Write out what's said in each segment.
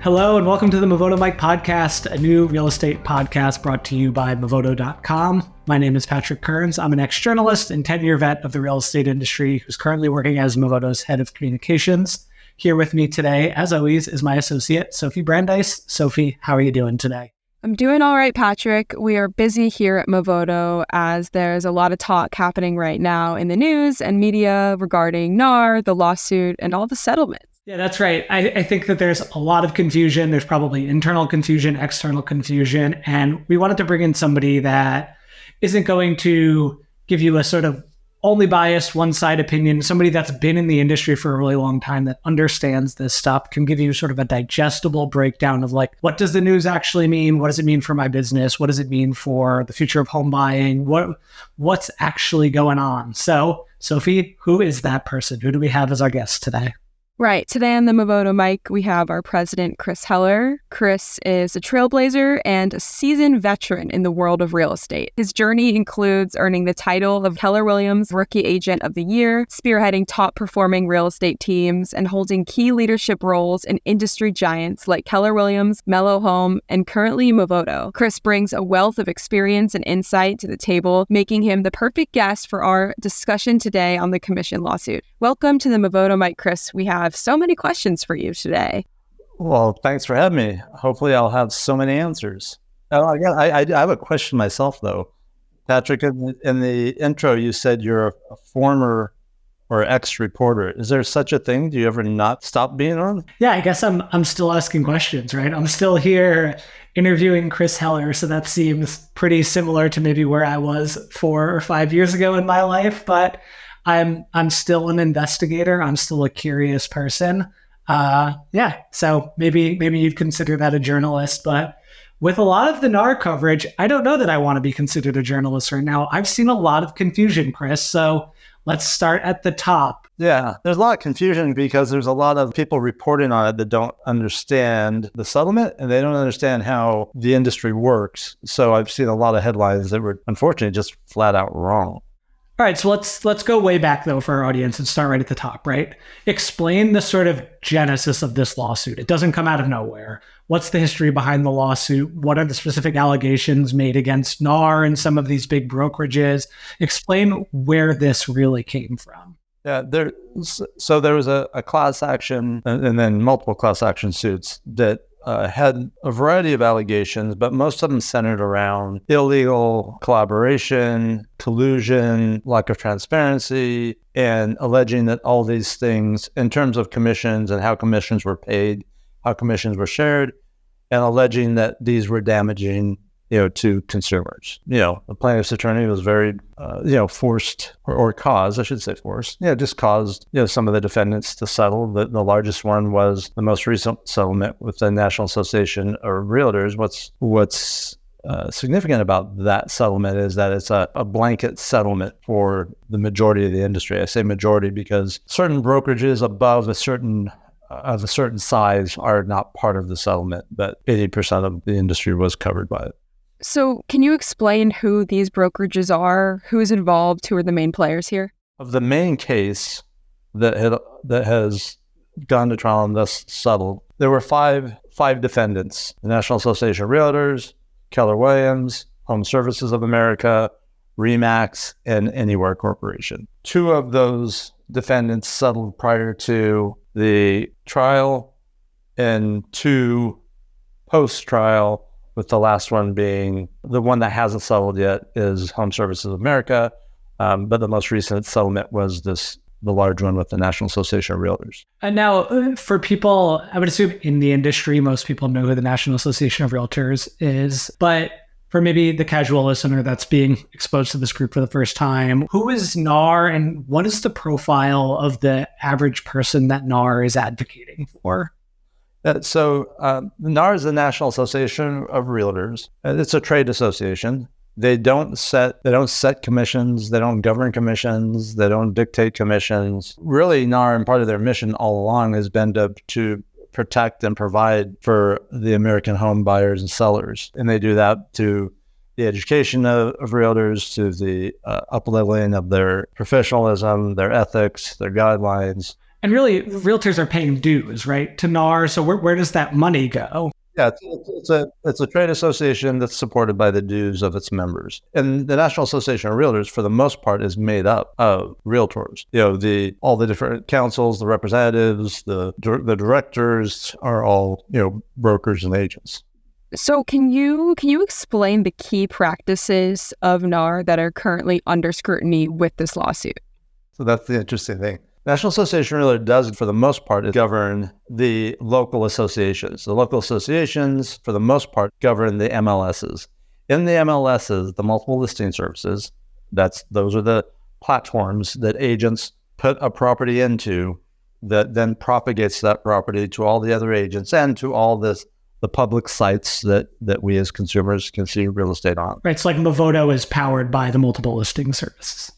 Hello and welcome to the Movoto Mike podcast, a new real estate podcast brought to you by Movoto.com. My name is Patrick Kearns. I'm an ex-journalist and 10-year vet of the real estate industry who's currently working as Movoto's head of communications. Here with me today, as always, is my associate, Sophie Brandeis. Sophie, how are you doing today? I'm doing all right, Patrick. We are busy here at Movoto as there's a lot of talk happening right now in the news and media regarding NAR, the lawsuit, and all the settlements. Yeah, that's right. I think that there's a lot of confusion. There's probably internal confusion, external confusion, and we wanted to bring in somebody that isn't going to give you a sort of only biased one-side opinion, somebody that's been in the industry for a really long time that understands this stuff, can give you sort of a digestible breakdown of like, what does the news actually mean? What does it mean for my business? What does it mean for the future of home buying? What's actually going on? So, Sophie, who is that person? Who do we have as our guest today? Right. Today on the Movoto Mic, we have our president, Chris Heller. Chris is a trailblazer and a seasoned veteran in the world of real estate. His journey includes earning the title of Keller Williams Rookie Agent of the Year, spearheading top-performing real estate teams, and holding key leadership roles in industry giants like Keller Williams, Mellow Home, and currently Movoto. Chris brings a wealth of experience and insight to the table, making him the perfect guest for our discussion today on the commission lawsuit. Welcome to the Movoto Mic, Chris. We have so many questions for you today. Well, thanks for having me. Hopefully I'll have so many answers. I have a question myself, though. Patrick, in the intro, you said you're a former or ex-reporter. Is there such a thing? Do you ever not stop being on? Yeah, I guess I'm still asking questions, right? I'm still here interviewing Chris Heller, so that seems pretty similar to maybe where I was 4 or 5 years ago in my life, but I'm still an investigator. I'm still a curious person. So maybe you'd consider that a journalist, but with a lot of the NAR coverage, I don't know that I want to be considered a journalist right now. I've seen a lot of confusion, Chris. So let's start at the top. Yeah, there's a lot of confusion because there's a lot of people reporting on it that don't understand the settlement and they don't understand how the industry works. So I've seen a lot of headlines that were unfortunately just flat out wrong. All right, so let's go way back, though, for our audience and start right at the top, right? Explain the sort of genesis of this lawsuit. It doesn't come out of nowhere. What's the history behind the lawsuit? What are the specific allegations made against NAR and some of these big brokerages? Explain where this really came from. Yeah, there was a class action and then multiple class action suits that had a variety of allegations, but most of them centered around illegal collaboration, collusion, lack of transparency, and alleging that all these things in terms of commissions and how commissions were paid, how commissions were shared, and alleging that these were damaging, to consumers. The plaintiff's attorney was very, forced or caused, I should say forced, just caused, some of the defendants to settle. The largest one was the most recent settlement with the National Association of Realtors. What's significant about that settlement is that it's a blanket settlement for the majority of the industry. I say majority because certain brokerages above a certain size are not part of the settlement, but 80% of the industry was covered by it. So can you explain who these brokerages are, who's involved, who are the main players here? Of the main case that has gone to trial and thus settled, there were five defendants: the National Association of Realtors, Keller Williams, Home Services of America, RE/MAX, and Anywhere Corporation. 2 of those defendants settled prior to the trial, and 2 post-trial, with the last one being the one that hasn't settled yet is Home Services of America. But the most recent settlement was the large one with the National Association of Realtors. And now for people, I would assume in the industry, most people know who the National Association of Realtors is, but for maybe the casual listener that's being exposed to this group for the first time, who is NAR and what is the profile of the average person that NAR is advocating for? NAR is the National Association of Realtors. It's a trade association. They don't set commissions. They don't govern commissions. They don't dictate commissions. Really, NAR, and part of their mission all along has been to protect and provide for the American home buyers and sellers. And they do that to the education of realtors, to the up-leveling of their professionalism, their ethics, their guidelines. And really, realtors are paying dues, right, to NAR. So where does that money go? Yeah, it's a trade association that's supported by the dues of its members, and the National Association of Realtors, for the most part, is made up of realtors. All the different councils, the representatives, the directors are all brokers and agents. So can you explain the key practices of NAR that are currently under scrutiny with this lawsuit? So that's the interesting thing. National Association really does, for the most part, govern the local associations. The local associations, for the most part, govern the MLSs. In the MLSs, the multiple listing services, those are the platforms that agents put a property into that then propagates that property to all the other agents and to all the public sites that we as consumers can see real estate on. Right. It's like Movoto is powered by the multiple listing services.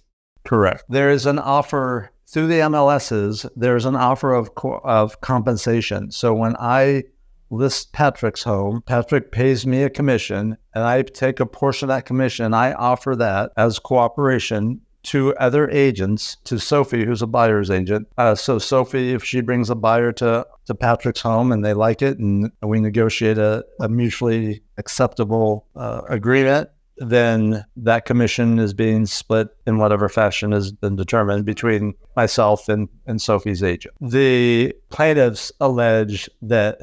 Correct. There is an offer through the MLSs. There's an offer of compensation. So when I list Patrick's home, Patrick pays me a commission, and I take a portion of that commission and I offer that as cooperation to other agents, to Sophie, who's a buyer's agent. So Sophie, if she brings a buyer to Patrick's home and they like it and we negotiate a mutually acceptable agreement, then that commission is being split in whatever fashion has been determined between myself and Sophie's agent. The plaintiffs allege that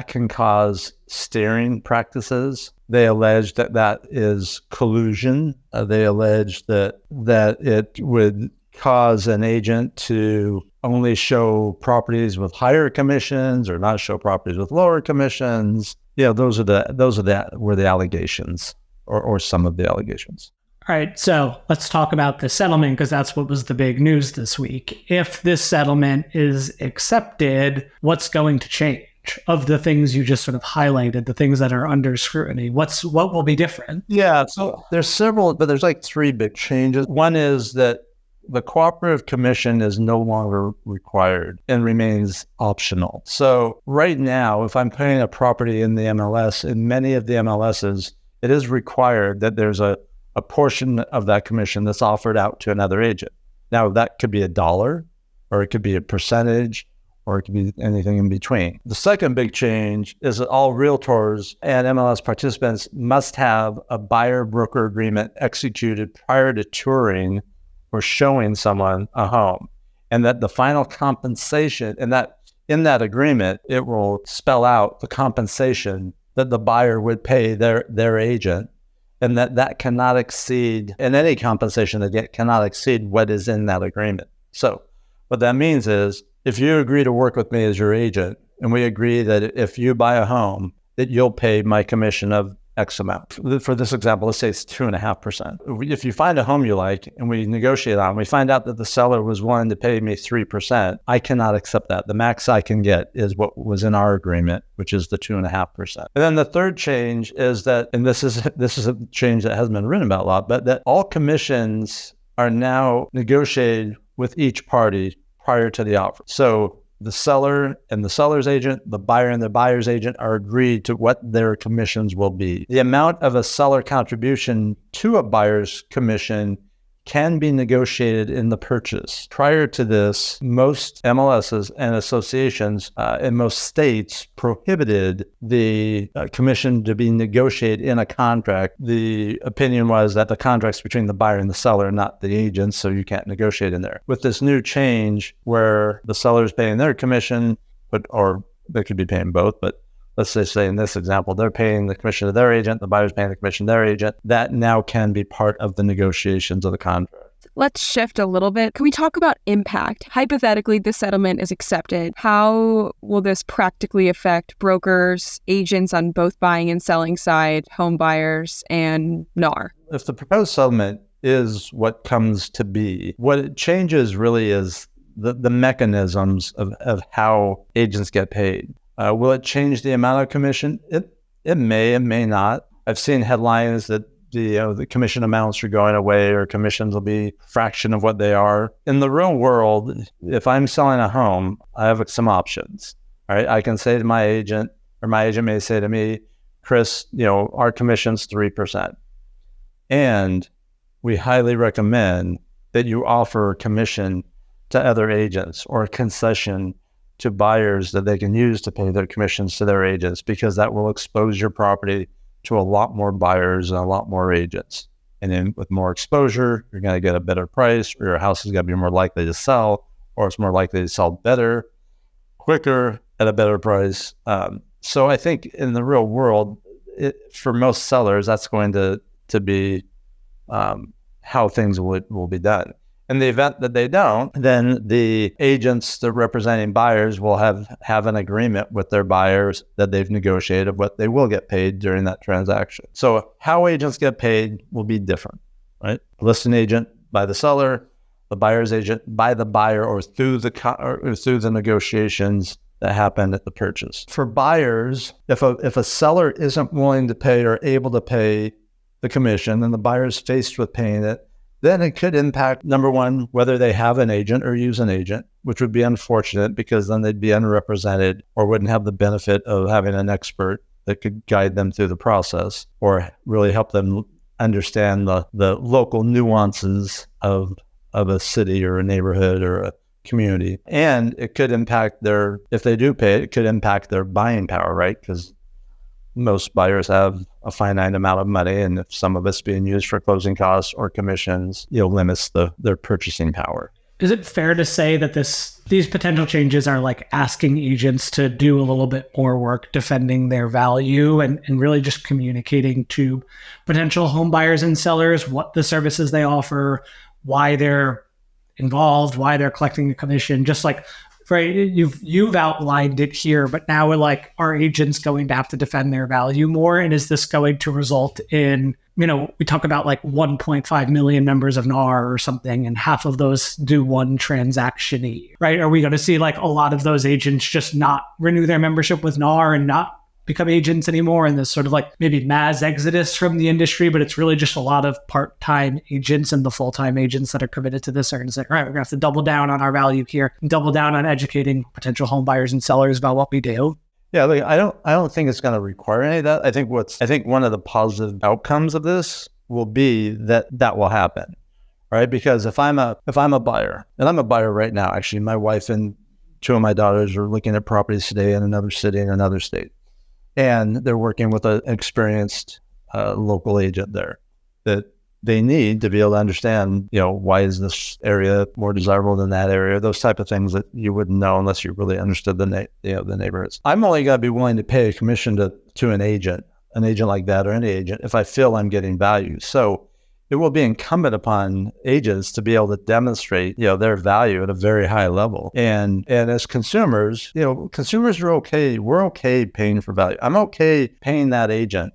can cause steering practices. They allege that is collusion. They allege that it would cause an agent to only show properties with higher commissions or not show properties with lower commissions. Those were the allegations, or some of the allegations. All right, so let's talk about the settlement, because that's what was the big news this week. If this settlement is accepted, what's going to change? Of the things you just sort of highlighted, the things that are under scrutiny, what will be different? Yeah, so there's several, but there's like three big changes. One is that the cooperative commission is no longer required and remains optional. So right now, if I'm putting a property in the MLS, in many of the MLSs, it is required that there's a portion of that commission that's offered out to another agent. Now, that could be $1, or it could be a percentage, or it could be anything in between. The second big change is that all realtors and MLS participants must have a buyer-broker agreement executed prior to touring or showing someone a home, and that the final compensation, and that in that agreement, it will spell out the compensation that the buyer would pay their agent, and that cannot exceed, and any compensation they get cannot exceed what is in that agreement. So what that means is, if you agree to work with me as your agent, and we agree that if you buy a home, that you'll pay my commission of X amount. For this example, let's say it's 2.5%. If you find a home you like and we negotiate on, we find out that the seller was willing to pay me 3%, I cannot accept that. The max I can get is what was in our agreement, which is the 2.5%. And then the third change is that, and this is a change that hasn't been written about a lot, but that all commissions are now negotiated with each party prior to the offer. So the seller and the seller's agent, the buyer and the buyer's agent are agreed to what their commissions will be. The amount of a seller contribution to a buyer's commission can be negotiated in the purchase. Prior to this, most MLSs and associations in most states prohibited the commission to be negotiated in a contract. The opinion was that the contract's between the buyer and the seller, not the agent, so you can't negotiate in there. With this new change where the seller's paying their commission, or they could be paying both, but let's just say in this example, they're paying the commission to their agent, the buyer's paying the commission to their agent. That now can be part of the negotiations of the contract. Let's shift a little bit. Can we talk about impact? Hypothetically, this settlement is accepted. How will this practically affect brokers, agents on both buying and selling side, home buyers, and NAR? If the proposed settlement is what comes to be, what it changes really is the mechanisms of how agents get paid. Will it change the amount of commission? It may not. I've seen headlines that the commission amounts are going away, or commissions will be a fraction of what they are. In the real world, if I'm selling a home, I have some options. All right, I can say to my agent, or my agent may say to me, Chris, our commission's 3%. And we highly recommend that you offer commission to other agents or a concession to buyers that they can use to pay their commissions to their agents, because that will expose your property to a lot more buyers and a lot more agents. And then with more exposure, you're going to get a better price, or your house is going to be more likely to sell, or it's more likely to sell better, quicker, at a better price. So I think in the real world, for most sellers, that's going to be how things will be done. In the event that they don't, then the agents that are representing buyers will have an agreement with their buyers that they've negotiated what they will get paid during that transaction. So how agents get paid will be different, right? Listing agent by the seller, the buyer's agent by the buyer, or through the negotiations that happened at the purchase. For buyers, if a seller isn't willing to pay or able to pay the commission, and the buyer's faced with paying it, then it could impact, number one, whether they have an agent or use an agent, which would be unfortunate, because then they'd be underrepresented or wouldn't have the benefit of having an expert that could guide them through the process or really help them understand the local nuances of a city or a neighborhood or a community. And it could impact if they do pay it could impact their buying power, right? Because most buyers have a finite amount of money, and if some of it's being used for closing costs or commissions, limits their purchasing power. Is it fair to say that these potential changes are like asking agents to do a little bit more work defending their value and really just communicating to potential home buyers and sellers what the services they offer, why they're involved, why they're collecting a commission? Just like, right, you've outlined it here, but now we're like, are agents going to have to defend their value more? And is this going to result in, we talk about like 1.5 million members of NAR or something, and half of those do one transaction, right? Are we going to see like a lot of those agents just not renew their membership with NAR and not become agents anymore? And this sort of like maybe mass exodus from the industry, but it's really just a lot of part-time agents, and the full-time agents that are committed to this are going to say, all right, we're going to have to double down on our value here and double down on educating potential home buyers and sellers about what we do. Yeah, look, I don't think it's going to require any of that. I think one of the positive outcomes of this will be that will happen, right? Because if I'm a buyer, and I'm a buyer right now, actually, my wife and two of my daughters are looking at properties today in another city, in another state. And they're working with an experienced local agent there that they need to be able to understand, why is this area more desirable than that area? Those type of things that you wouldn't know unless you really understood the neighborhoods. I'm only going to be willing to pay a commission to an agent like that, or any agent, if I feel I'm getting value. So it will be incumbent upon agents to be able to demonstrate, their value at a very high level. And as consumers, consumers are okay. We're okay paying for value. I'm okay paying that agent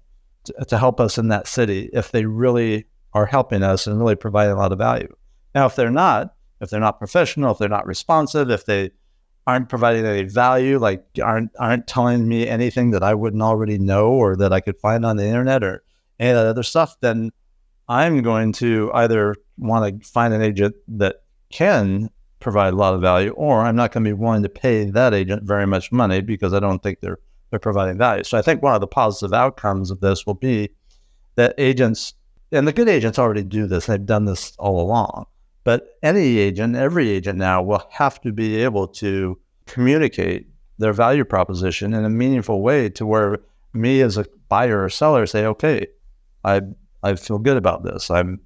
to help us in that city if they really are helping us and really providing a lot of value. Now, if they're not professional, if they're not responsive, if they aren't providing any value, like aren't telling me anything that I wouldn't already know or that I could find on the internet or any of that other stuff, then I'm going to either want to find an agent that can provide a lot of value, or I'm not going to be willing to pay that agent very much money because I don't think they're providing value. So I think one of the positive outcomes of this will be that agents, and the good agents already do this, they've done this all along, but every agent now will have to be able to communicate their value proposition in a meaningful way to where me as a buyer or seller say, okay, I feel good about this. In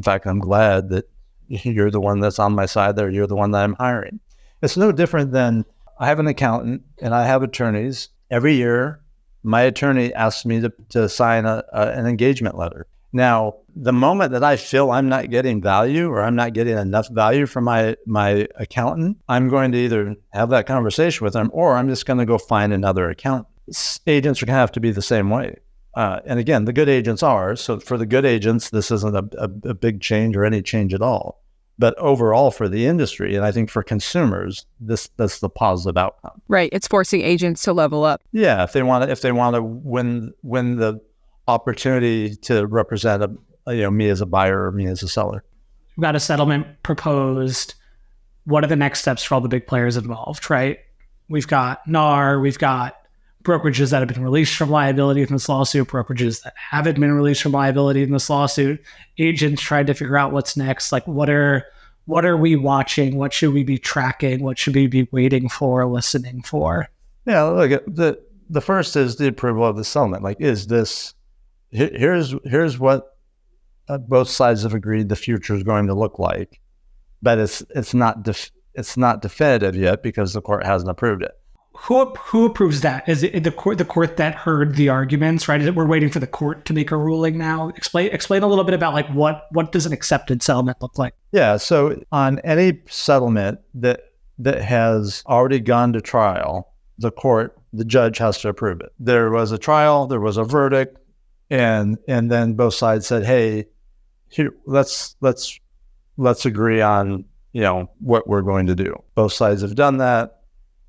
fact, I'm glad that you're the one that's on my side there. You're the one that I'm hiring. It's no different than I have an accountant and I have attorneys. Every year, my attorney asks me to sign an engagement letter. Now, the moment that I feel I'm not getting value or I'm not getting enough value from my accountant, I'm going to either have that conversation with them, or I'm just going to go find another accountant. Agents are going to have to be the same way. And again, the good agents are. So for the good agents, this isn't a big change or any change at all. But overall for the industry, and I think for consumers, that's the positive outcome. Right. It's forcing agents to level up. Yeah. If they want to win the opportunity to represent me as a buyer or me as a seller. We've got a settlement proposed. What are the next steps for all the big players involved, right? We've got NAR, we've got brokerages that have been released from liability in this lawsuit, brokerages that haven't been released from liability in this lawsuit. Agents tried to figure out what's next. Like, what are what are we watching? What should we be tracking? What should we be waiting for, listening for? Yeah, look, the first is the approval of the settlement. Like, is this, here's what both sides have agreed the future is going to look like, but it's not definitive yet because the court hasn't approved it. Who approves that? Is it the court that heard the arguments, right? We're waiting for the court to make a ruling now. Explain a little bit about like what does an accepted settlement look like? Yeah, so on any settlement that has already gone to trial, the judge has to approve it. There was a trial, there was a verdict, and then both sides said, "Hey, here, let's agree on, what we're going to do." Both sides have done that.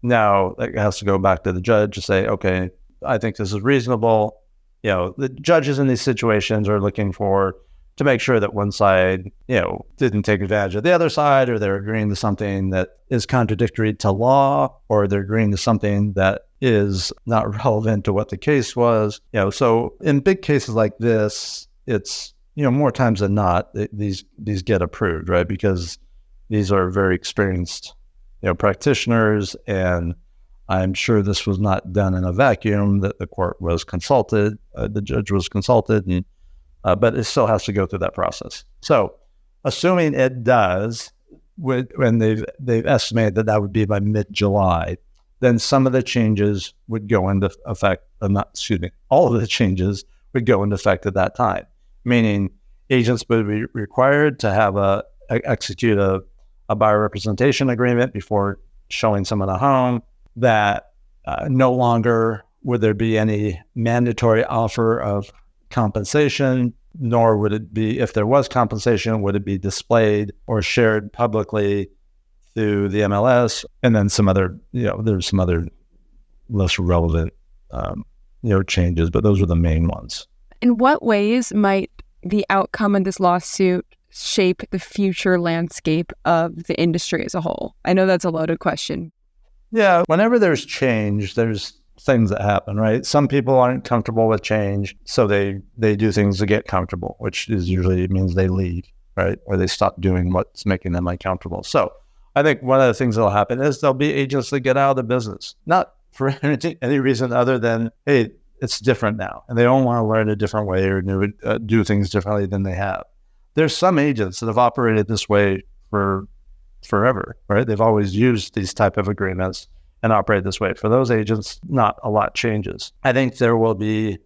Now it has to go back to the judge to say, "Okay, I think this is reasonable." The judges in these situations are looking to make sure that one side, didn't take advantage of the other side, or they're agreeing to something that is contradictory to law, or they're agreeing to something that is not relevant to what the case was. So in big cases like this, it's, more times than not, these get approved, right? Because these are very experienced, practitioners, and I'm sure this was not done in a vacuum, that the court was consulted, the judge was consulted, and but it still has to go through that process. So assuming it does, when they've estimated that would be by mid-July, then some of the changes would go into effect, all of the changes would go into effect at that time, meaning agents would be required to execute a buyer representation agreement before showing someone a home, that no longer would there be any mandatory offer of compensation, nor would it be, if there was compensation, would it be displayed or shared publicly through the MLS, and then some other, there's some other less relevant, changes, but those were the main ones. In what ways might the outcome of this lawsuit shape the future landscape of the industry as a whole? I know that's a loaded question. Yeah, whenever there's change, there's things that happen, right? Some people aren't comfortable with change, so they do things to get comfortable, which is usually means they leave, right? Or they stop doing what's making them uncomfortable. So I think one of the things that'll happen is there'll be agents that get out of the business, not for any reason other than, hey, it's different now, and they don't want to learn a different way or do things differently than they have. There's some agents that have operated this way for forever, right? They've always used these type of agreements and operate this way. For those agents, not a lot changes. I think there will be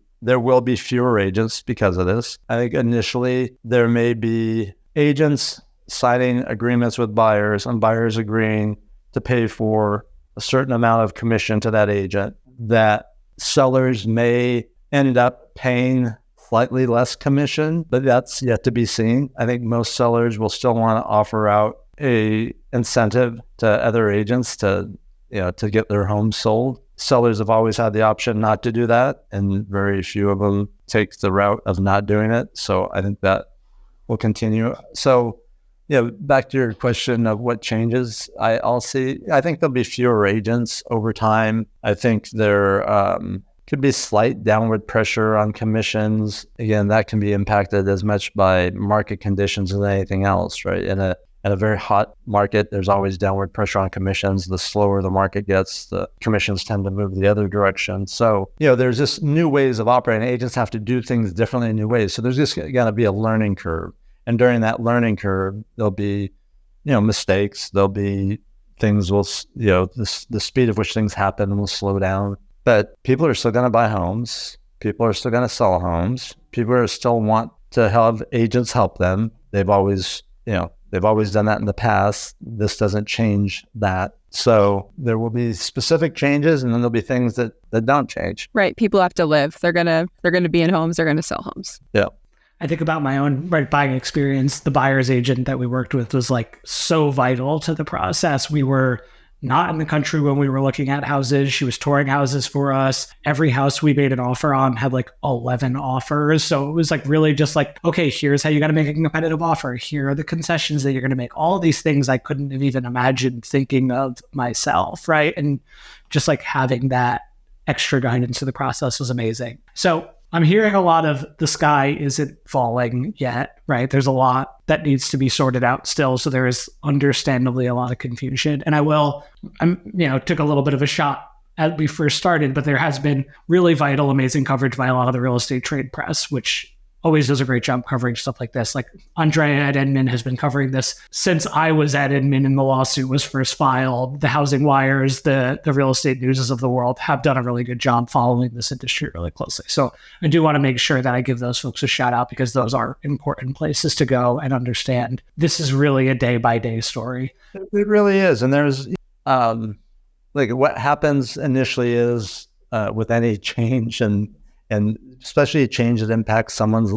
fewer agents because of this. I think initially there may be agents signing agreements with buyers and buyers agreeing to pay for a certain amount of commission to that agent, that sellers may end up paying slightly less commission, but that's yet to be seen. I think most sellers will still want to offer out a incentive to other agents to get their homes sold. Sellers have always had the option not to do that, and very few of them take the route of not doing it. So I think that will continue. So, back to your question of what changes I'll see, I think there'll be fewer agents over time. I think there could be slight downward pressure on commissions. Again, that can be impacted as much by market conditions as anything else, right? In a very hot market, there's always downward pressure on commissions. The slower the market gets, the commissions tend to move the other direction. So, there's just new ways of operating. Agents have to do things differently in new ways. So there's just going to be a learning curve. And during that learning curve, there'll be, mistakes. There'll be things the speed of which things happen will slow down. But people are still going to buy homes. People are still going to sell homes. People are still want to have agents help them. They've always done that in the past. This doesn't change that. So there will be specific changes, and then there'll be things that don't change. Right. People have to live. They're gonna be in homes. They're gonna sell homes. Yeah. I think about my own buying experience. The buyer's agent that we worked with was like so vital to the process. We were not in the country when we were looking at houses. She was touring houses for us. Every house we made an offer on had like 11 offers. So it was like really just like, okay, here's how you got to make a competitive offer. Here are the concessions that you're going to make. All these things I couldn't have even imagined thinking of myself, right? And just like having that extra guidance to the process was amazing. So I'm hearing a lot of the sky isn't falling yet, right? There's a lot that needs to be sorted out still. So there is understandably a lot of confusion. And took a little bit of a shot as we first started, but there has been really vital, amazing coverage by a lot of the real estate trade press, which always does a great job covering stuff like this. Like Andrea at Inman has been covering this since I was at Inman and the lawsuit was first filed. The Housing Wires, the Real Estate Newses of the world have done a really good job following this industry really closely. So I do want to make sure that I give those folks a shout out, because those are important places to go and understand. This is really a day by day story. It really is. And there's like what happens initially is with any change and especially a change that impacts someone's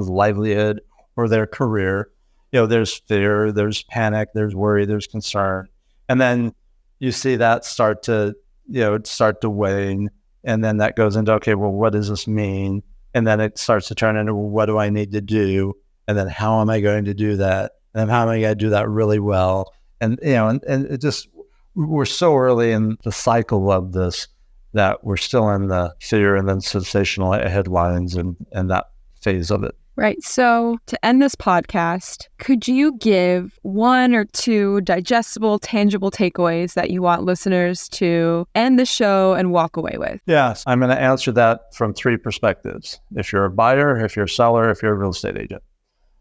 livelihood or their career. There's fear, there's panic, there's worry, there's concern. And then you see that start to wane. And then that goes into, okay, well, what does this mean? And then it starts to turn into, well, what do I need to do? And then how am I going to do that? And then how am I going to do that really well? And, and it just, we're so early in the cycle of this that we're still in the fear and then sensational headlines and that phase of it. Right. So to end this podcast, could you give 1 or 2 digestible, tangible takeaways that you want listeners to end the show and walk away with? Yes. I'm going to answer that from 3 perspectives. If you're a buyer, if you're a seller, if you're a real estate agent.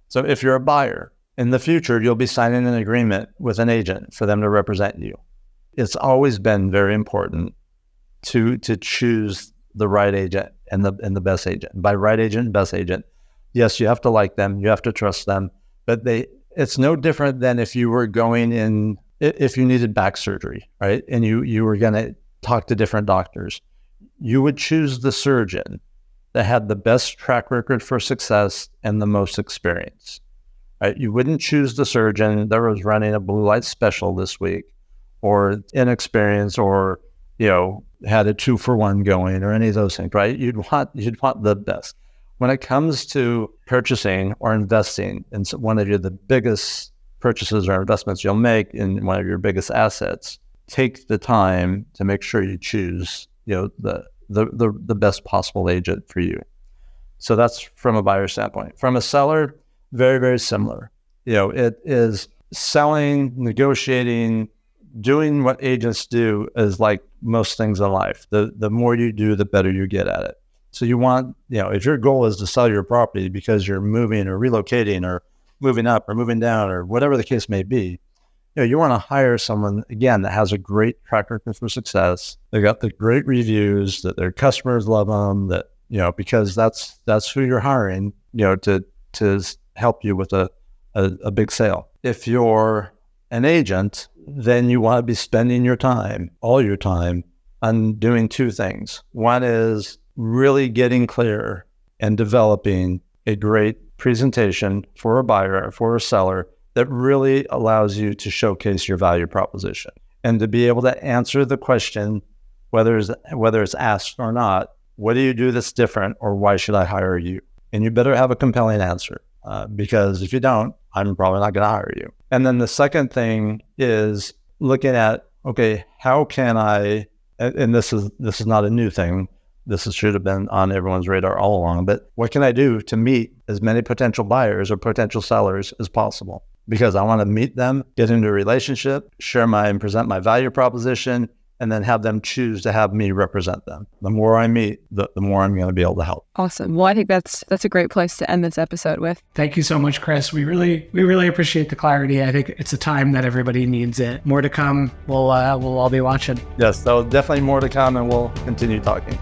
So if you're a buyer, in the future, you'll be signing an agreement with an agent for them to represent you. It's always been very important to choose the right agent and the best agent. By right agent, best agent, yes, you have to like them, you have to trust them, but it's no different than if you were going in, if you needed back surgery, right? And you were going to talk to different doctors. You would choose the surgeon that had the best track record for success and the most experience, right? You wouldn't choose the surgeon that was running a blue light special this week, or inexperienced, or had a 2-for-1 going, or any of those things, right? You'd want the best. When it comes to purchasing or investing in one of the biggest purchases or investments you'll make in one of your biggest assets, take the time to make sure you choose, the best possible agent for you. So that's from a buyer standpoint. From a seller, very, very similar. It is selling, negotiating, doing what agents do is like most things in life. The more you do, the better you get at it. So you want, if your goal is to sell your property because you're moving or relocating or moving up or moving down or whatever the case may be, you want to hire someone, again, that has a great track record for success. They got the great reviews, that their customers love them, that, because that's who you're hiring, to help you with a big sale. If you're an agent, then you want to be spending all your time on doing 2 things. One is really getting clear and developing a great presentation for a buyer, for a seller, that really allows you to showcase your value proposition and to be able to answer the question, whether it's asked or not, what do you do that's different, or why should I hire you? And you better have a compelling answer, because if you don't, I'm probably not going to hire you. And then the second thing is looking at, okay, how can I, and this is not a new thing, should have been on everyone's radar all along, but what can I do to meet as many potential buyers or potential sellers as possible? Because I want to meet them, get into a relationship, and present my value proposition, and then have them choose to have me represent them. The more I meet, the more I'm going to be able to help. Awesome. Well, I think that's a great place to end this episode with. Thank you so much, Chris. We really appreciate the clarity. I think it's a time that everybody needs it. More to come. We'll all be watching. Yes, so definitely more to come, and we'll continue talking.